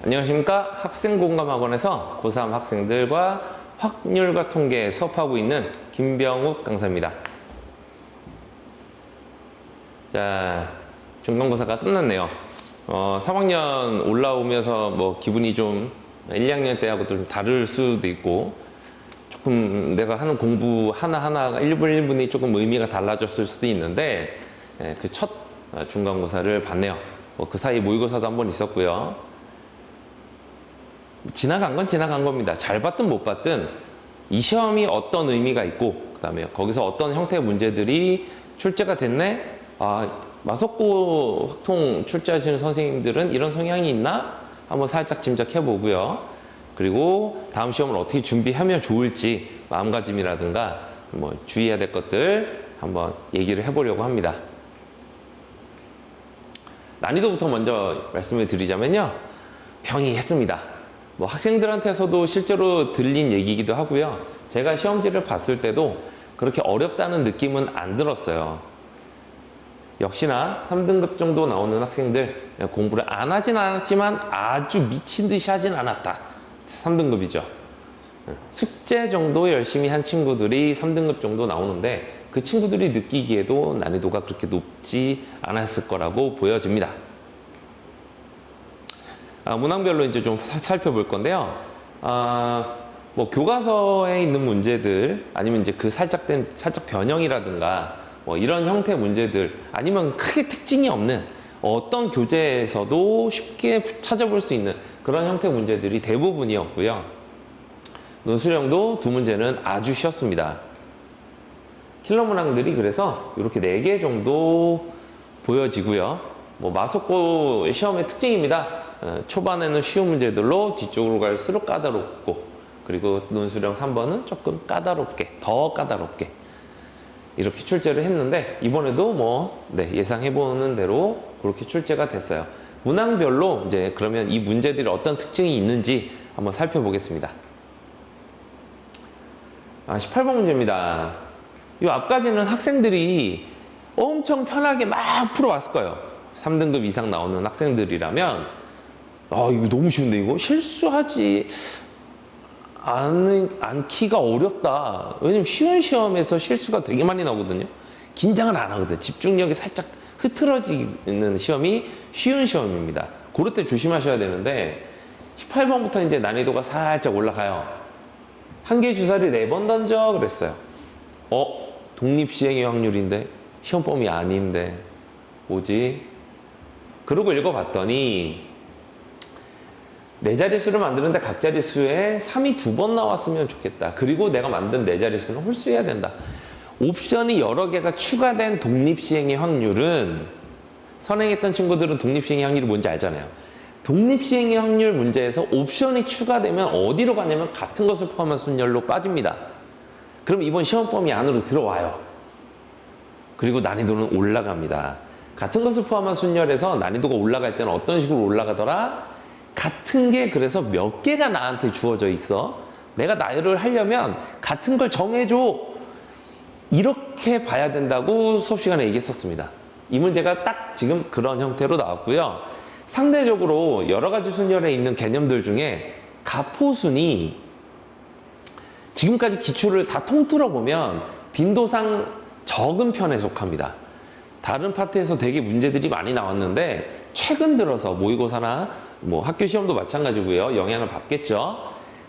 안녕하십니까. 학생공감학원에서 고3 학생들과 확률과 통계 수업하고 있는 김병욱 강사입니다. 자, 중간고사가 끝났네요. 3학년 올라오면서 뭐 기분이 좀 1, 2학년 때하고 좀 다를 수도 있고, 조금 내가 하는 공부 하나하나가 1분 1분이 조금 의미가 달라졌을 수도 있는데, 그 첫 중간고사를 봤네요. 그 사이 모의고사도 한번 있었고요. 지나간 건 지나간 겁니다. 잘 봤든 못 봤든 이 시험이 어떤 의미가 있고, 그 다음에 거기서 어떤 형태의 문제들이 출제가 됐네. 마석고 확통 출제하시는 선생님들은 이런 성향이 있나? 한번 살짝 짐작해 보고요. 그리고 다음 시험을 어떻게 준비하면 좋을지 마음가짐이라든가 뭐 주의해야 될 것들 한번 얘기를 해보려고 합니다. 난이도부터 먼저 말씀을 드리자면요. 평이했습니다. 뭐 학생들한테서도 실제로 들린 얘기이기도 하고요. 제가 시험지를 봤을 때도 그렇게 어렵다는 느낌은 안 들었어요. 역시나 3등급 정도 나오는 학생들, 공부를 안 하진 않았지만 아주 미친 듯이 하진 않았다. 3등급이죠. 숙제 정도 열심히 한 친구들이 3등급 정도 나오는데, 그 친구들이 느끼기에도 난이도가 그렇게 높지 않았을 거라고 보여집니다. 문항별로 이제 좀 살펴볼 건데요. 뭐 교과서에 있는 문제들, 아니면 이제 그 살짝 변형이라든가 뭐 이런 형태의 문제들, 아니면 크게 특징이 없는 어떤 교재에서도 쉽게 찾아볼 수 있는 그런 형태의 문제들이 대부분이었고요. 논술형도 두 문제는 아주 쉬웠습니다. 킬러 문항들이 그래서 이렇게 4개 정도 보여지고요. 뭐 마석고 시험의 특징입니다. 초반에는 쉬운 문제들로 뒤쪽으로 갈수록 까다롭고, 그리고 논술형 3번은 조금 더 까다롭게 이렇게 출제를 했는데, 이번에도 뭐 예상해보는 대로 그렇게 출제가 됐어요. 문항별로 이제 그러면 이 문제들이 어떤 특징이 있는지 한번 살펴보겠습니다. 18번 문제입니다. 이 앞까지는 학생들이 엄청 편하게 막 풀어왔을 거예요. 3등급 이상 나오는 학생들이라면 이거 너무 쉬운데, 이거 실수하지 않기가 어렵다. 왜냐면 쉬운 시험에서 실수가 되게 많이 나오거든요. 긴장을 안 하거든. 집중력이 살짝 흐트러지는 시험이 쉬운 시험입니다. 그럴 때 조심하셔야 되는데, 18번부터 이제 난이도가 살짝 올라가요. 한 개 주사를 4번 던져 그랬어요. 독립시행의 확률인데 시험 범위 아닌데 뭐지? 그러고 읽어봤더니 4자릿수를 만드는데 각 자릿수에 3이 2번 나왔으면 좋겠다. 그리고 내가 만든 4자릿수는 홀수해야 된다. 옵션이 여러 개가 추가된 독립시행의 확률은, 선행했던 친구들은 독립시행의 확률이 뭔지 알잖아요. 독립시행의 확률 문제에서 옵션이 추가되면 어디로 가냐면 같은 것을 포함한 순열로 빠집니다. 그럼 이번 시험 범위 안으로 들어와요. 그리고 난이도는 올라갑니다. 같은 것을 포함한 순열에서 난이도가 올라갈 때는 어떤 식으로 올라가더라? 같은 게 그래서 몇 개가 나한테 주어져 있어. 내가 나열을 하려면 같은 걸 정해줘. 이렇게 봐야 된다고 수업 시간에 얘기했었습니다. 이 문제가 딱 지금 그런 형태로 나왔고요. 상대적으로 여러 가지 순열에 있는 개념들 중에 가포순이 지금까지 기출을 다 통틀어 보면 빈도상 적은 편에 속합니다. 다른 파트에서 되게 문제들이 많이 나왔는데, 최근 들어서 모의고사나 뭐 학교 시험도 마찬가지고요. 영향을 받겠죠.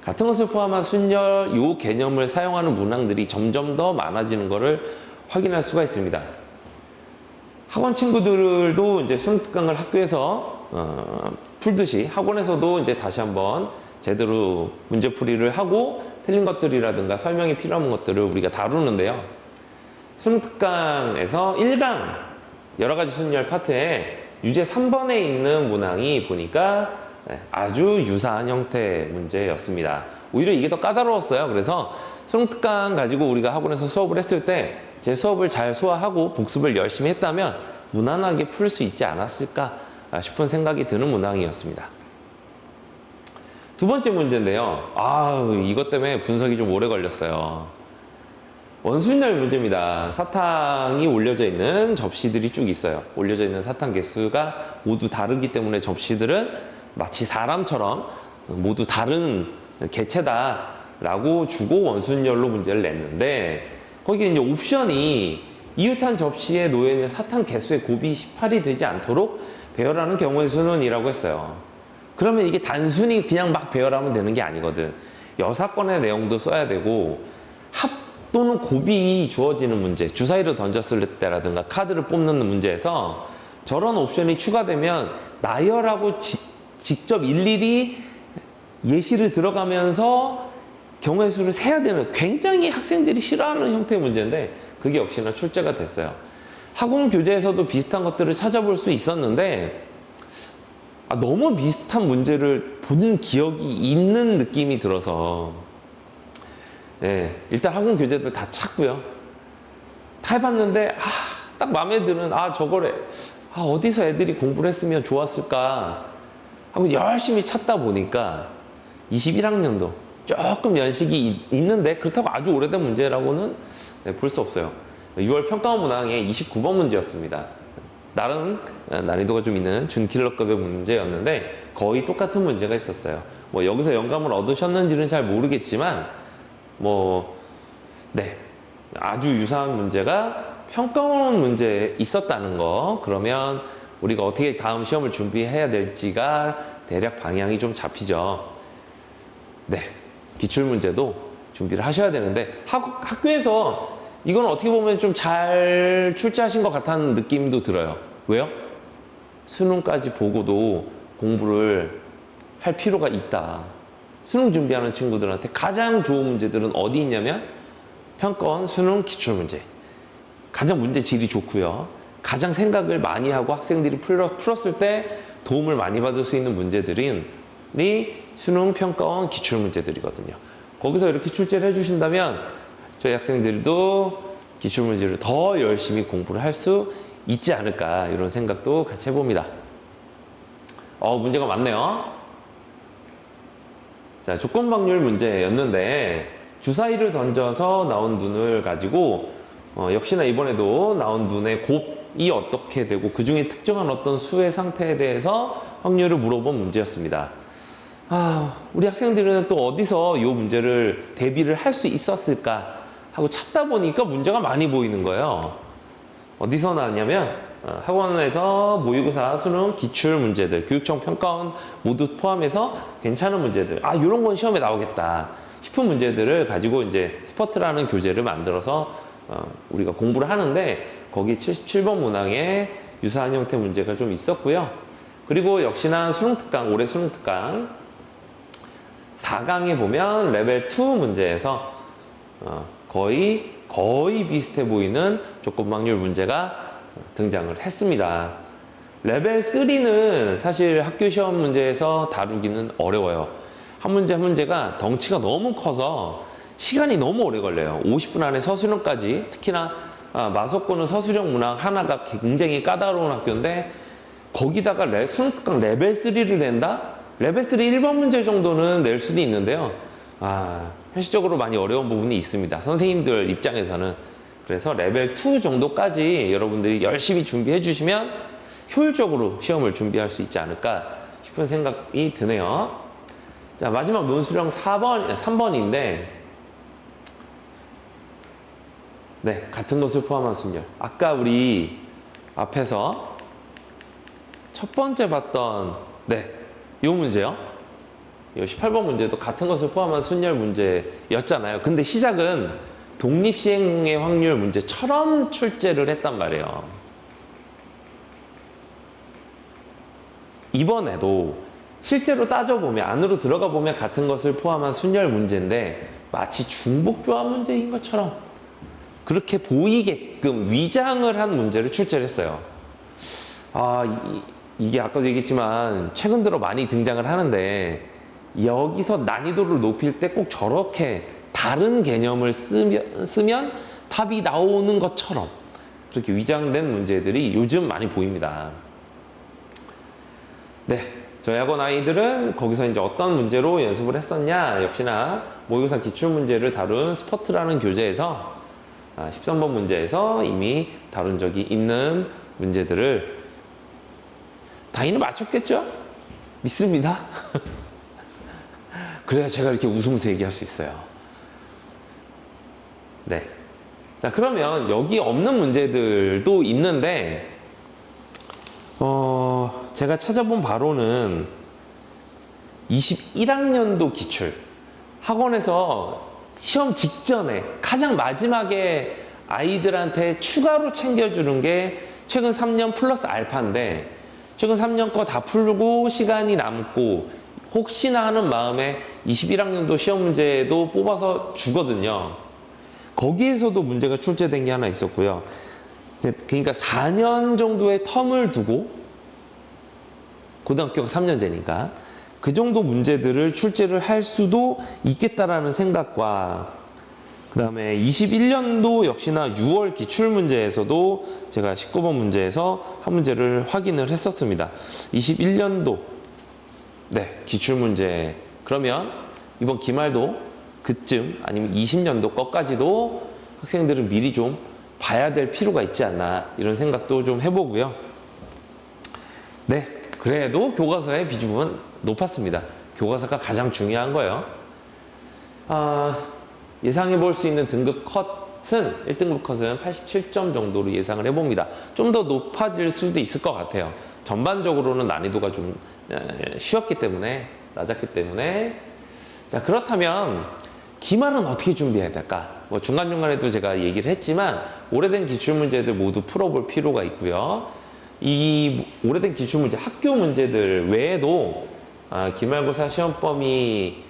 같은 것을 포함한 순열 요 개념을 사용하는 문항들이 점점 더 많아지는 것을 확인할 수가 있습니다. 학원 친구들도 이제 수능 특강을 학교에서 풀듯이 학원에서도 이제 다시 한번 제대로 문제풀이를 하고 틀린 것들이라든가 설명이 필요한 것들을 우리가 다루는데요. 수능 특강에서 1강 여러 가지 순열 파트에 유제 3번에 있는 문항이 보니까 아주 유사한 형태의 문제였습니다. 오히려 이게 더 까다로웠어요. 그래서 수능 특강 가지고 우리가 학원에서 수업을 했을 때 제 수업을 잘 소화하고 복습을 열심히 했다면 무난하게 풀 수 있지 않았을까 싶은 생각이 드는 문항이었습니다. 두 번째 문제인데요. 이것 때문에 분석이 좀 오래 걸렸어요. 원순열 문제입니다. 사탕이 올려져 있는 접시들이 쭉 있어요. 올려져 있는 사탕 개수가 모두 다르기 때문에 접시들은 마치 사람처럼 모두 다른 개체다라고 주고 원순열로 문제를 냈는데 거기에 이제 옵션이 이웃한 접시에 놓여있는 사탕 개수의 곱이 18이 되지 않도록 배열하는 경우의 수는 이라고 했어요. 그러면 이게 단순히 그냥 막 배열하면 되는 게 아니거든. 여사건의 내용도 써야 되고 합 또는 곱이 주어지는 문제, 주사위를 던졌을 때라든가 카드를 뽑는 문제에서 저런 옵션이 추가되면 나열하고 직접 일일이 예시를 들어가면서 경우의 수를 세야 되는 굉장히 학생들이 싫어하는 형태의 문제인데 그게 역시나 출제가 됐어요. 학원 교재에서도 비슷한 것들을 찾아볼 수 있었는데 너무 비슷한 문제를 본 기억이 있는 느낌이 들어서 일단 학원 교재들 다 찾고요. 다 해봤는데 딱 마음에 드는 저거래 어디서 애들이 공부를 했으면 좋았을까 하고 열심히 찾다 보니까 21학년도 조금 연식이 있는데 그렇다고 아주 오래된 문제라고는 볼 수 없어요. 6월 평가원 문항의 29번 문제였습니다. 나름 난이도가 좀 있는 준킬러급의 문제였는데 거의 똑같은 문제가 있었어요. 뭐 여기서 영감을 얻으셨는지는 잘 모르겠지만 아주 유사한 문제가 평가원 문제에 있었다는 거. 그러면 우리가 어떻게 다음 시험을 준비해야 될지가 대략 방향이 좀 잡히죠. 기출문제도 준비를 하셔야 되는데 학교에서 이건 어떻게 보면 좀 잘 출제하신 것 같다는 느낌도 들어요. 왜요? 수능까지 보고도 공부를 할 필요가 있다. 수능 준비하는 친구들한테 가장 좋은 문제들은 어디 있냐면 평가원, 수능, 기출문제. 가장 문제 질이 좋고요. 가장 생각을 많이 하고 학생들이 풀었을 때 도움을 많이 받을 수 있는 문제들이 수능, 평가원, 기출문제들이거든요. 거기서 이렇게 출제를 해주신다면 저희 학생들도 기출문제를 더 열심히 공부를 할 수 있지 않을까 이런 생각도 같이 해봅니다. 문제가 많네요. 자, 조건방률 문제였는데 주사위를 던져서 나온 눈을 가지고 역시나 이번에도 나온 눈의 곱이 어떻게 되고 그 중에 특정한 어떤 수의 상태에 대해서 확률을 물어본 문제였습니다. 우리 학생들은 또 어디서 이 문제를 대비를 할 수 있었을까 하고 찾다 보니까 문제가 많이 보이는 거예요. 어디서 나왔냐면 학원에서 모의고사, 수능, 기출 문제들, 교육청 평가원 모두 포함해서 괜찮은 문제들, 이런 건 시험에 나오겠다 싶은 문제들을 가지고 이제 스퍼트라는 교재를 만들어서 우리가 공부를 하는데 거기 77번 문항에 유사한 형태 문제가 좀 있었고요. 그리고 역시나 수능특강, 올해 수능특강 4강에 보면 레벨 2 문제에서 거의 비슷해 보이는 조건방률 문제가 등장을 했습니다. 레벨 3는 사실 학교 시험 문제에서 다루기는 어려워요. 한 문제 한 문제가 덩치가 너무 커서 시간이 너무 오래 걸려요. 50분 안에 서술형까지, 특히나 마석고는 서술형 문항 하나가 굉장히 까다로운 학교인데 거기다가 수능특강 레벨 3를 낸다? 레벨 3 1번 문제 정도는 낼 수도 있는데요. 현실적으로 많이 어려운 부분이 있습니다. 선생님들 입장에서는. 그래서 레벨 2 정도까지 여러분들이 열심히 준비해 주시면 효율적으로 시험을 준비할 수 있지 않을까 싶은 생각이 드네요. 자, 마지막 논술형 3번인데 같은 것을 포함한 순열. 아까 우리 앞에서 첫 번째 봤던 이 문제요. 이 18번 문제도 같은 것을 포함한 순열 문제였잖아요. 근데 시작은 독립시행의 확률 문제처럼 출제를 했단 말이에요. 이번에도 실제로 따져보면, 안으로 들어가 보면 같은 것을 포함한 순열 문제인데 마치 중복조합 문제인 것처럼 그렇게 보이게끔 위장을 한 문제를 출제를 했어요. 이게 아까도 얘기했지만 최근 들어 많이 등장을 하는데 여기서 난이도를 높일 때 꼭 저렇게 다른 개념을 쓰면 답이 나오는 것처럼 그렇게 위장된 문제들이 요즘 많이 보입니다. 저희 학원 아이들은 거기서 이제 어떤 문제로 연습을 했었냐, 역시나 모의고사 기출문제를 다룬 스퍼트라는 교재에서 13번 문제에서 이미 다룬 적이 있는 문제들을 당연히 맞췄겠죠? 믿습니다. 그래야 제가 이렇게 웃으면서 얘기할 수 있어요. 네. 자, 그러면 여기 없는 문제들도 있는데, 제가 찾아본 바로는 21학년도 기출. 학원에서 시험 직전에 가장 마지막에 아이들한테 추가로 챙겨주는 게 최근 3년 플러스 알파인데, 최근 3년 거 다 풀고 시간이 남고 혹시나 하는 마음에 21학년도 시험 문제도 뽑아서 주거든요. 거기에서도 문제가 출제된 게 하나 있었고요. 그러니까 4년 정도의 텀을 두고, 고등학교가 3년제니까 그 정도 문제들을 출제를 할 수도 있겠다라는 생각과, 그 다음에 21년도 역시나 6월 기출문제에서도 제가 19번 문제에서 한 문제를 확인을 했었습니다. 21년도 네, 기출문제. 그러면 이번 기말도 그쯤 아니면 20년도 것까지도 학생들은 미리 좀 봐야 될 필요가 있지 않나, 이런 생각도 좀 해보고요. 네, 그래도 교과서의 비중은 높았습니다. 교과서가 가장 중요한 거예요. 예상해 볼 수 있는 등급 컷은 1등급 컷은 87점 정도로 예상을 해봅니다. 좀 더 높아질 수도 있을 것 같아요. 전반적으로는 난이도가 좀 쉬웠기 때문에, 낮았기 때문에. 자, 그렇다면 기말은 어떻게 준비해야 될까? 뭐 중간중간에도 제가 얘기를 했지만 오래된 기출문제들 모두 풀어볼 필요가 있고요. 이 오래된 기출문제, 학교 문제들 외에도 기말고사 시험 범위가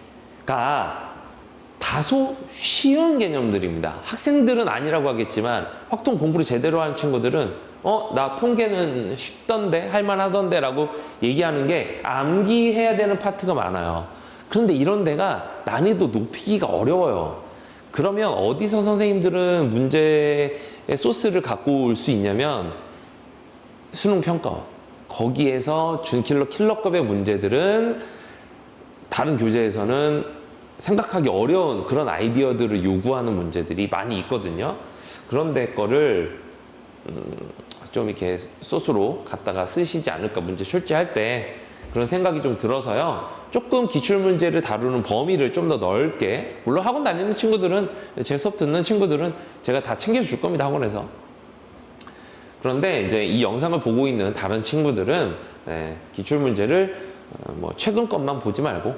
다소 쉬운 개념들입니다. 학생들은 아니라고 하겠지만 확통 공부를 제대로 하는 친구들은 나 통계는 쉽던데, 할만하던데 라고 얘기하는 게 암기해야 되는 파트가 많아요. 그런데 이런 데가 난이도 높이기가 어려워요. 그러면 어디서 선생님들은 문제의 소스를 갖고 올 수 있냐면 수능평가원. 거기에서 준킬러 킬러급의 문제들은 다른 교재에서는 생각하기 어려운 그런 아이디어들을 요구하는 문제들이 많이 있거든요. 그런데 거를 좀 이렇게 소스로 갖다가 쓰시지 않을까, 문제 출제할 때. 그런 생각이 좀 들어서요. 조금 기출문제를 다루는 범위를 좀 더 넓게, 물론 학원 다니는 친구들은, 제 수업 듣는 친구들은 제가 다 챙겨줄 겁니다, 학원에서. 그런데 이제 이 영상을 보고 있는 다른 친구들은 기출문제를 뭐 최근 것만 보지 말고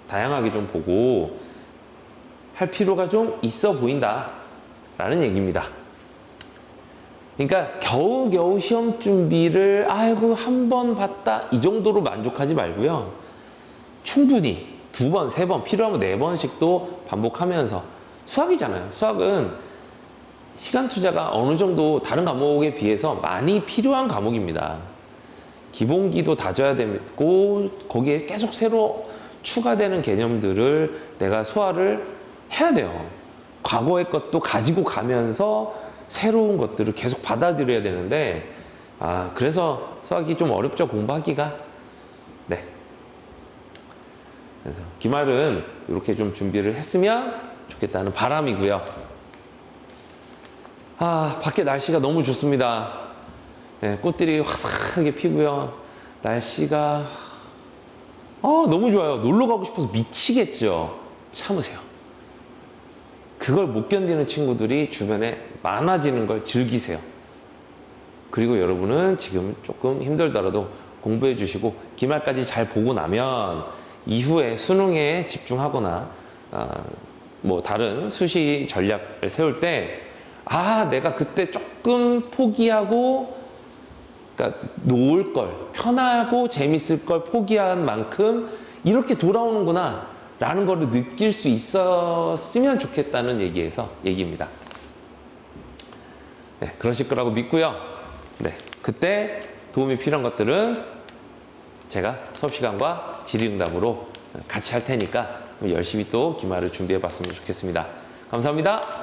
다양하게 좀 보고 할 필요가 좀 있어 보인다 라는 얘기입니다. 그러니까 겨우겨우 시험 준비를 아이고 한 번 봤다 이 정도로 만족하지 말고요. 충분히 2번, 3번, 필요하면 4번씩도 반복하면서, 수학이잖아요. 수학은 시간 투자가 어느 정도 다른 과목에 비해서 많이 필요한 과목입니다. 기본기도 다져야 되고 거기에 계속 새로 추가되는 개념들을 내가 소화를 해야 돼요. 과거의 것도 가지고 가면서 새로운 것들을 계속 받아들여야 되는데, 그래서 수학이 좀 어렵죠, 공부하기가. 네. 그래서 기말은 이렇게 좀 준비를 했으면 좋겠다는 바람이고요. 밖에 날씨가 너무 좋습니다. 네, 꽃들이 화사하게 피고요. 날씨가 너무 좋아요. 놀러 가고 싶어서 미치겠죠. 참으세요. 그걸 못 견디는 친구들이 주변에 많아지는 걸 즐기세요. 그리고 여러분은 지금 조금 힘들더라도 공부해 주시고 기말까지 잘 보고 나면 이후에 수능에 집중하거나 뭐 다른 수시 전략을 세울 때 내가 그때 조금 포기하고, 그러니까 놓을 걸, 편하고 재밌을 걸 포기한 만큼 이렇게 돌아오는구나 라는 거를 느낄 수 있었으면 좋겠다는 얘기입니다. 네, 그러실 거라고 믿고요. 네, 그때 도움이 필요한 것들은 제가 수업 시간과 질의응답으로 같이 할 테니까 열심히 또 기말을 준비해 봤으면 좋겠습니다. 감사합니다.